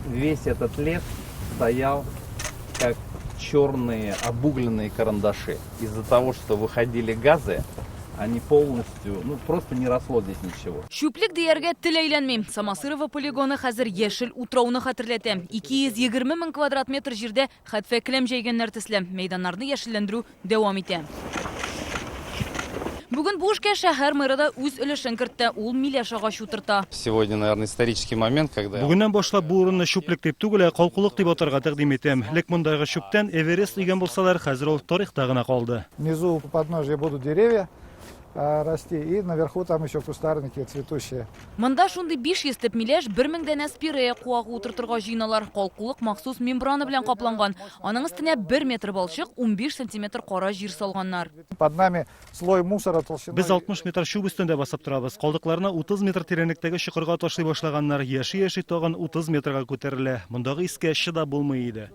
весь этот лес стоял как черные обугленные карандаши. Из-за того, что выходили газы, они полностью, просто не росло здесь ничего. Шүплік дейерге тіл әйләнмейм. Самасырова полигоны хәзір ешіл утрауны хатırlәтәм. 220 мың квадрат метр жерде хәтфә кілем жәйгеннәр төсле мәйданнарны яшелләндерү дәвам итә. Бүгін бу эшкә шәһәр мэры да үз өлешен кертте. Ул миләш агач утырта. Сегодня, наверное, исторический момент, когда... Бүгеннән башлап бу урынны шүплек дип түгел, калкулык дип атарга тәкъдим итәм. Лек мондагы шүптән Эверест дигән булсалар, хәзер ул тарихта гына калды. Внизу у подножия будут деревья расти, и наверху там еще кустарники цветущие. Монда шундый 500 төп миләш 1000 дәнә спирея куагы утыртырга җыйналар. Калкулык махсус мембрана белән капланган. Аның өстенә 1 метр балчык, 15 сантиметр кара җир салганнар. Под нами слой мусора толщиной. Без 60 метр чүп өстендә басып торабыз. Калдыкларны 30 метр тирәнлектәге чокырга ташлый башлаганнар. Яши-яши тагын 30 метрга күтәрелә. Мондагы искә чыдап булмый иде.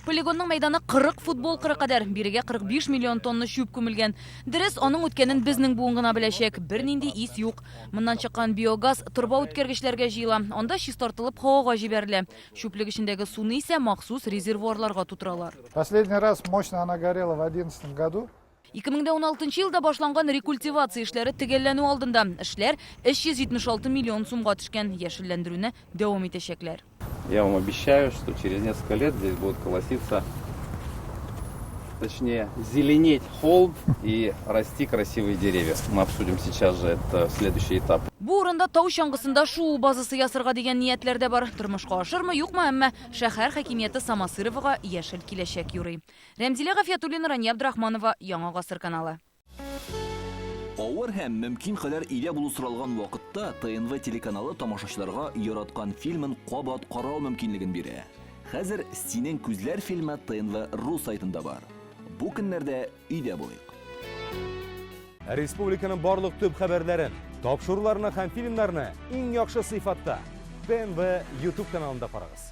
Полигонның мәйданы 40 футбол кыры кадәр, бирегә 45 миллион тонна шүп күмелгән. Дөрес, аның үткәнен безнең буын гына беләчәк. Бернинди ис юк. Моннан чыккан биогаз торба үткәргечләргә җыела. Анда чистартылып һавага җибәрелә. Шүплек эчендәге суны исә махсус резервуарларга тутыралар. Последний раз мощно она горела в 2011 году. 2016 елда башланган рекультивация эшләре төгәлләнү алдында. Эшләр 376 миллион сумга төшкән. Яшелләндерүне дәвам итәчәкләр. Я вам обещаю, что через несколько лет здесь будет колоситься, точнее, зеленеть холм и расти красивые деревья. Мы обсудим сейчас же это следующий этап. Бу урында тау чаңгысында шуу базасы ясырга дигән ниятләр дә бар. Тормышка ашырмы, юкмы, әмма шәһәр хакимияте Самасыровага яшел киләчәк юрый. Рәмзилә Гафиятуллина, Рания Абдрахманова, Яңа гасыр каналы. Авыр һәм мөмкин кадәр илә булу соралган вакытта ТНВ телеканалы тамашачыларга яраткан фильмын кабат карау мөмкинлеген бирә. Хәзер "Синең күзләр" фильмы ТНВ ру сайтында бар. Бу көннәрдә өйдә булыйк. Республиканың барлык төп хәбәрләрен, тапшыруларны һәм фильмнарны иң яхшы сыйфатта ТНВ YouTube каналында карагыз.